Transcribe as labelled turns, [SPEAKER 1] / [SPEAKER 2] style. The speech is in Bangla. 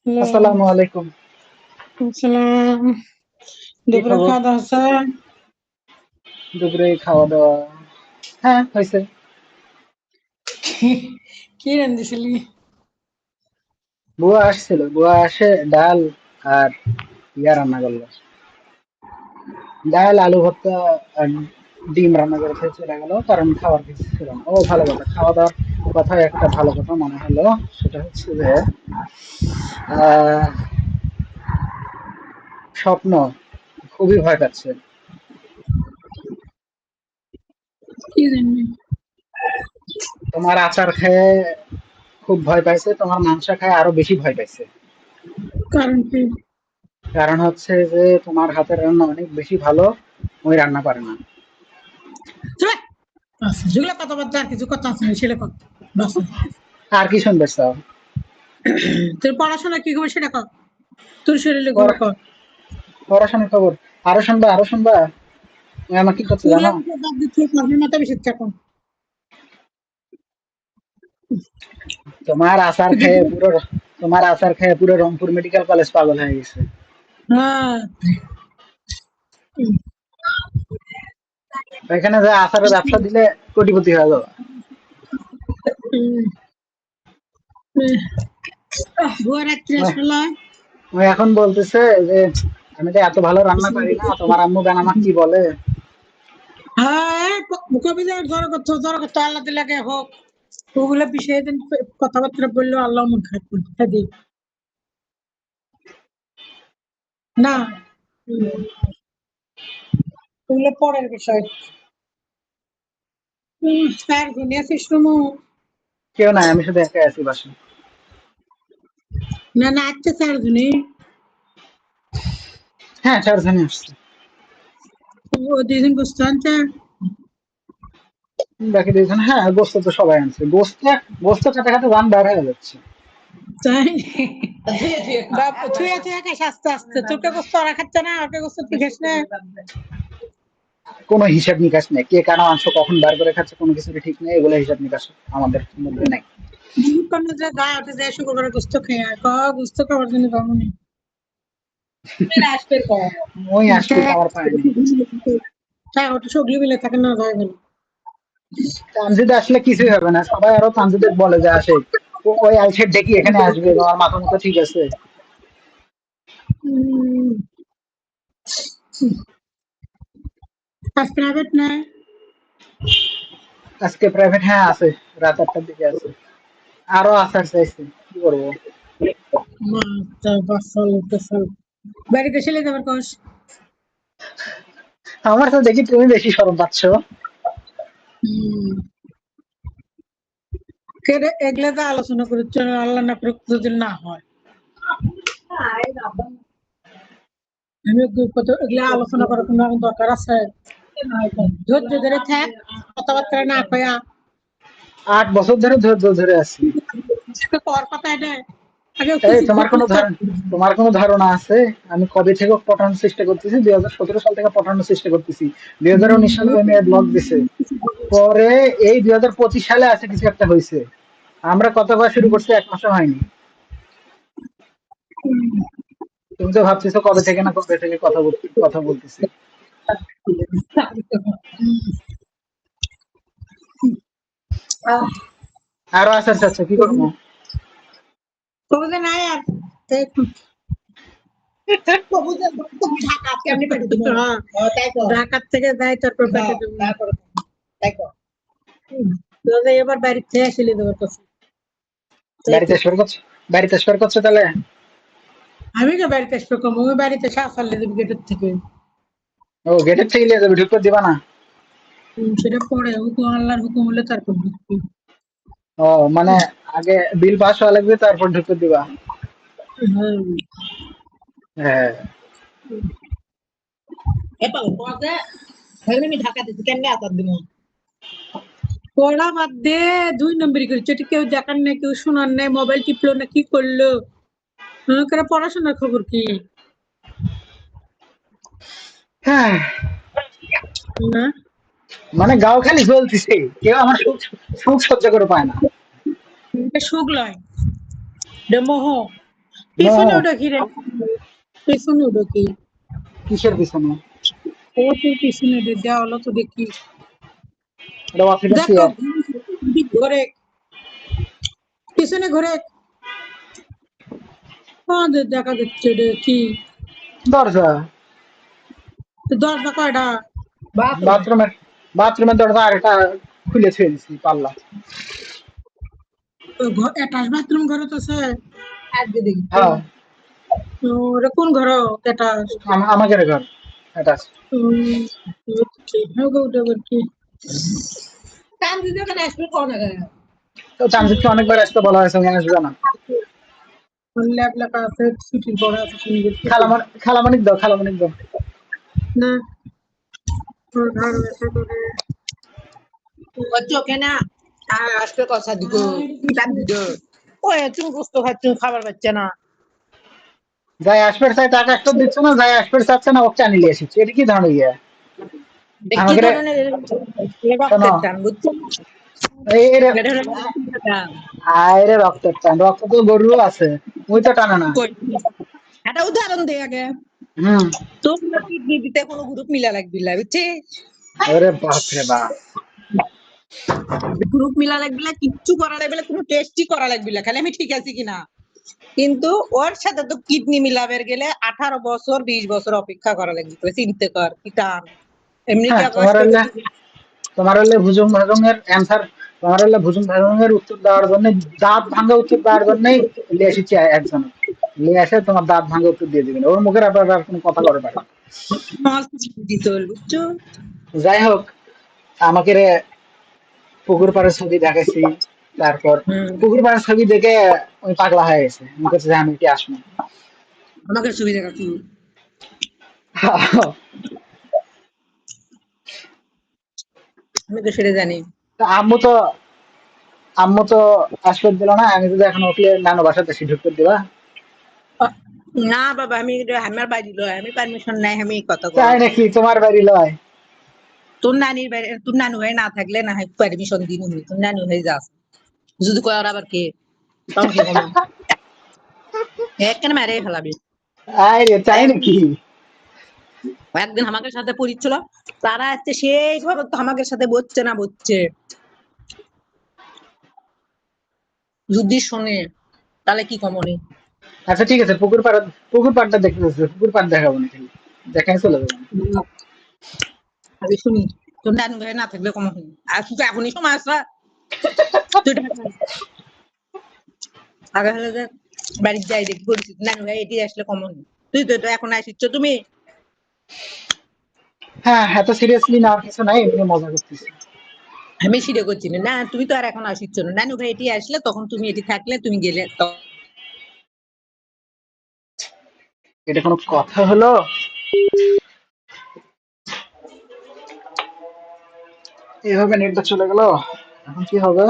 [SPEAKER 1] হ্যালো,
[SPEAKER 2] আসসালামু আলাইকুম।
[SPEAKER 1] আসসালাম।
[SPEAKER 2] কি
[SPEAKER 1] দুপুরে
[SPEAKER 2] খবর?
[SPEAKER 1] খাওয়া দাওয়া হচ্ছে?
[SPEAKER 2] দুপুরে খাওয়া-দাওয়া? হ্যাঁ, হইছে।
[SPEAKER 1] কি রান্ধিছিলি?
[SPEAKER 2] বুয়া আসছিল। বুয়া আসে ডাল আর রান্না করলো। ডাল, আলু ভর্তা আর ডিম রান্না করে খেয়ে চলে গেল। কারণ খাওয়ার কিছু ছিল না। ও ভালো কথা। খাওয়া-দাওয়ার কথায় একটা ভালো কথা মনে হলো। সেটা হচ্ছে যে আহ স্বপ্ন খুবই ভয় পাচ্ছে।
[SPEAKER 1] কি জানি?
[SPEAKER 2] তোমার আচার খেয়ে খুব ভয় পাইছে, তোমার মাংস খায় আরো বেশি ভয় পাইছে।
[SPEAKER 1] কারণ কি?
[SPEAKER 2] কারণ হচ্ছে যে তোমার হাতের রান্না অনেক বেশি ভালো, ওই রান্না পারে না।
[SPEAKER 1] চলে! আচ্ছা, যেগুলো কথাবার্তা আর কিছু কথা আছে না, সেটা কর। বাস।
[SPEAKER 2] আর কি শুনবে চাও?
[SPEAKER 1] তোর পড়াশোনা কি খবর সেটা কর। তোর শরীরে খবর
[SPEAKER 2] পড়া-
[SPEAKER 1] কর।
[SPEAKER 2] পড়াশোনার খবর? আরো শুনবা, আরো শুনবা? তুমি আমার কি করছে
[SPEAKER 1] ওগুলা
[SPEAKER 2] জানো?
[SPEAKER 1] বিষয় বাদ দিচ্ছি, কর্মের মাথা বেশি ইচ্ছা কর।
[SPEAKER 2] তোমার আচার
[SPEAKER 1] তুই
[SPEAKER 2] খেয়ে
[SPEAKER 1] কি-
[SPEAKER 2] পুরো তোমার আচার খেয়ে পুরো রংপুর মেডিকেল কলেজ পাগল হয়ে গেছে।
[SPEAKER 1] হ্যাঁ।
[SPEAKER 2] এখানে যে আচারের ব্যবসা দিলে কোটিপতি হয়ে যাবে।
[SPEAKER 1] উম, উম, ভুয়া রাত্রে আসলে
[SPEAKER 2] ওই এখন বলতেছে যে আমি তো এত ভালো রান্না পারি না, তোমার আম্মু গান আমাকে কি বলে।
[SPEAKER 1] হ্যাঁ, কবি জড় করতো আল্লাহ দিলাকে হোক। ওগুলো বিষয়ে দিন কথাবার্তা বললো আল্লাহ মন খারাপ করবে তাদের। না, ওগুলো পরের বিষয়। স্যার দুনিয়া সিস্টেম।
[SPEAKER 2] কেউ নাই, আমি শুধু একাই আছি বাসায়।
[SPEAKER 1] না না, আচ্ছা স্যার দুনি
[SPEAKER 2] হ্যাঁ, 4 জনই আসছে।
[SPEAKER 1] ও দুদিন বুঝতে আনছে।
[SPEAKER 2] বাকি 2 জন, হ্যাঁ, গোস্ত তো সবাই আনছে। গোস্ত খেতে খেতে দাম বার হয়ে যাচ্ছে।
[SPEAKER 1] তাই বাপ ছুঁয়ে ছুঁয়ে খাস আস্তে আস্তে। তোকে গোস্ত ওরা খাচ্ছে না, ওকে গোস্ত তুই খাস না।
[SPEAKER 2] কোনো হিসাব নিকাশ নেই, কে কারা মাংস কখন বার করে খাচ্ছে কোনো কিছুর ঠিক নেই। এগুলো হিসাব নিকাশ আমাদের মধ্যে নাই।
[SPEAKER 1] কোন যে গায়ে উঠে যায় শুক্র করে গোস্ত খেয়ে আর গোস্ত খাওয়ার জন্য কমন নেই। আসবে কম।
[SPEAKER 2] ওই আসলে খাওয়ার পায় নেই।
[SPEAKER 1] হ্যাঁ, ওটা সগলি মিলে থাকে না যায় গেল।
[SPEAKER 2] তানজিদ আসলে কিছুই হবে না, সবাই আরো তানজিদের বলে যে আসে। ওই আলসের ডেকে এখানে আসবে, তোমার মাথা মতো ঠিক আছে?
[SPEAKER 1] আর প্রাইভেট না।
[SPEAKER 2] আজকে প্রাইভেট, হ্যাঁ আছে, রাত 8টার দিকে আছে। আরো আসার চাইছে, কি করবো।
[SPEAKER 1] বাসল বাসল বাড়িতে ছেলে যাবার কস।
[SPEAKER 2] আমার তো দেখি তুমি বেশি শরম পাচ্ছ।
[SPEAKER 1] এগুলা তো আলোচনা করছে, আল্লাহ না করুক যদি না হয়। আমি এগুলা আলোচনা করার কোনো এখন দরকার আছে? ধৈর্য ধরে থাক, কথাবার্তা না কয়া
[SPEAKER 2] 8 বছর ধরে ধৈর্য ধরে আছি।
[SPEAKER 1] কর কথা এটা আগে
[SPEAKER 2] এই
[SPEAKER 1] কিছু
[SPEAKER 2] তোমার কোনো ধারণা আছে আমি কবে থেকে পটানোর চেষ্টা করতেছি? 2017 সাল থেকে পটানোর চেষ্টা করতেছি। 2019 সালে ওই মেয়ে ব্লগ দিছে। পরে এই 2025 সালে আছে কিছু একটা হয়েছে। আমরা কতবার শুরু করছি, 1 মাসও হয়নি। তুমি তো ভাবতেছো কবে থেকে না কবে থেকে কথা বলতেছি। আরো আসার চাচ্ছ, কি করবো?
[SPEAKER 1] কবে নাই আর ঢাকার থেকে যাই তারপর এবার বাড়ির থেকে আসলে দেওয়ার কথা।
[SPEAKER 2] বাড়িতে আসবার করছো? বাড়িতে আসবার করছো তাহলে?
[SPEAKER 1] আমি তো বাড়িতে আসবো কম, ওই বাড়িতে সাফালে দেবো গেটের থেকে।
[SPEAKER 2] ও, গেটের থেকে নিয়ে যাবে, ঢুকতে দিবা না?
[SPEAKER 1] সেটা পরে হুকুম, আল্লাহর হুকুম হলে তারপর ঢুকবো।
[SPEAKER 2] ও, মানে আগে বিল পাস হওয়া লাগবে তারপর ঢুকতে দিবা?
[SPEAKER 1] হ্যাঁ।
[SPEAKER 2] হ্যাঁ।
[SPEAKER 1] পড়া বাদ দে, 2 নম্বরই করেছে। এটা কেউ দেখার নেই, কেউ শোনার নেই, মোবাইল টিপলো না কি করলো। পড়াশোনার খবর কি?
[SPEAKER 2] হ্যাঁ,
[SPEAKER 1] না,
[SPEAKER 2] মানে গাও খালি জ্বলতেছে, কেউ আমার সুখ সুখ সহ্য করে পায় না।
[SPEAKER 1] এটা সুখ লয়, এটা মোহ। পিছনে ওটা কি রে? পিছনে ওটা কি?
[SPEAKER 2] কিসের পিছনে?
[SPEAKER 1] ও তোর পিছনে দেওয়া হলো তো দেখি।
[SPEAKER 2] এটা আফ্রিকান
[SPEAKER 1] দেখো
[SPEAKER 2] শিয়াল।
[SPEAKER 1] ঘরে পিছনে ঘরে আমাদের দেখা যাচ্ছে এটা কি?
[SPEAKER 2] দরজা।
[SPEAKER 1] দরজা কয়টা? বাথরুমে।
[SPEAKER 2] বাথরুমের বাথরুমের দরজা আরেকটা খুলে ছেড়ে দিছি পাল্লা।
[SPEAKER 1] অ্যাটাচ বাথরুম ঘরে তো আছে। আগে দেখি তো।
[SPEAKER 2] হ্যাঁ,
[SPEAKER 1] ওটা কোন ঘর অ্যাটাচ?
[SPEAKER 2] আমাদের ঘর এটা আছে।
[SPEAKER 1] ওটা কি? কাম দিতে কেন আসবে কোন আগে?
[SPEAKER 2] তো চামচিকে অনেকবার আসতে বলা হয়েছে, উনি আসবে না।
[SPEAKER 1] ল্যাব লেখা আছে ছুটির পড়া আছে শুনি গেছি।
[SPEAKER 2] খালামানিক দাও, খালামানিক দাও।
[SPEAKER 1] না ওর ঘর আছে করে। চোখে না আজকে কথা দিব টান দিব ওই তুমি গোস্ত খাচ্ছ খাবার পাচ্ছে না
[SPEAKER 2] যাই আসবে চাই তাকে একটা দিচ্ছে না, যাই আসবে চাচ্ছে না, ওকে টানি নিয়ে এসেছে। এটা কি ধরনের ইয়ে?
[SPEAKER 1] কি
[SPEAKER 2] আমাকে
[SPEAKER 1] ধরনের
[SPEAKER 2] শোনো,
[SPEAKER 1] রক্তের টান বুঝছো
[SPEAKER 2] এই রে,
[SPEAKER 1] এটা হলো রক্তের টান।
[SPEAKER 2] আরে রক্তের টান, রক্ত তো গরুরও আছে, ওই তো টানে না।
[SPEAKER 1] কই, একটা উদাহরণ দে আগে
[SPEAKER 2] হুম।
[SPEAKER 1] তো কিডনি দিতে কোনো গ্রুপ মিলা লাগবে না বুঝছিস
[SPEAKER 2] ওরে বাপ রে বাপ।
[SPEAKER 1] গ্রুপ মিলা লাগবে না কিচ্ছু করা লাগবে না কোনো টেস্টই করা লাগবে না খালি আমি ঠিক আছি কিনা কিন্তু ওর সাথে তো কিডনি মিলাবের গেলে 18 বছর 20 বছর অপেক্ষা করা লাগবে তুই চিন্তা কর কি টান এমনি কি
[SPEAKER 2] হ্যাঁ,
[SPEAKER 1] আগস্ট
[SPEAKER 2] তোমার হলে ভুজুং ভাজুঙের অ্যান্সার, তোমার হলে ভুজুং ভাজুঙের উত্তর দেওয়ার জন্য, দাঁত ভাঙা উত্তর দেওয়ার জন্যই নিয়ে এসেছি একজন। নিয়ে এসে তোমার দাঁত ভাঙা উত্তর দিয়ে দিবেন, ওর মুখের আপনার আর কোনো কথা করে পারে।
[SPEAKER 1] বুঝছো
[SPEAKER 2] যাই হোক, আমাকে রে পুকুর পাড়ের ছবি দেখাইছি, তারপর
[SPEAKER 1] হুম
[SPEAKER 2] পুকুর পাড়ের ছবি দেখে ওই পাগলা হয়ে গেছে, আমি কাছে যে আমি কি আসবো।
[SPEAKER 1] আমাকে সুবিধা কাকু আমি তো সেটা জানি
[SPEAKER 2] তা আম্মু তো আসপদ দিল না, আমি যদি এখন ওকে নানু বাসার দেশে ঢুকতে দিবা?
[SPEAKER 1] না বাবা আমি আমার বাড়ি লয় আমি পারমিশন নাই আমি এই কথা কর
[SPEAKER 2] তাই নাকি? তোমার বাড়ি লয়?
[SPEAKER 1] তোর নানির বাড়ি তোর নানু হয়ে না থাকলে না হয় পারমিশন দিন তোর নানু হয়ে যাস যদি কয় ওর আবার কে তখন কি কমা একখানে মারে ফেলাবি
[SPEAKER 2] আরে তাই নাকি?
[SPEAKER 1] একদিন আমাকে সাথে পড়িচ্ছিল তারা হচ্ছে সেই খবর তো আমাকে সাথে বসছে না বসছে যদি শোনে তাহলে কি কমনে
[SPEAKER 2] আচ্ছা ঠিক আছে, পুকুর পাড়টা দেখতে যাচ্ছে, পুকুর পাড় দেখাবো না, খালি দেখাই চলে যাবো না।
[SPEAKER 1] আগে শুনি তোর নানু হয়ে না থাকলে কমন আর তুই তো এখনই সময় আসা তুই আগে হলে যে বাড়ির যাই দেখি পরিচিত নানু ভাই এটি আসলে কমন তুই তো এখন আসিচ্ছ তুমি
[SPEAKER 2] হ্যাঁ, এত সিরিয়াসলি নেওয়ার কিছু নাই, এমনি মজা করতেছি।
[SPEAKER 1] আমি সিঁড়ে করছি না না তুমি তো আর এখন আসিচ্ছ না নানু ভাই এটি আসলে তখন তুমি এটি থাকলে তুমি গেলে
[SPEAKER 2] এটা কোনো কথা হলো? এভাবে নেটটা চলে গেল, এখন কি হবে?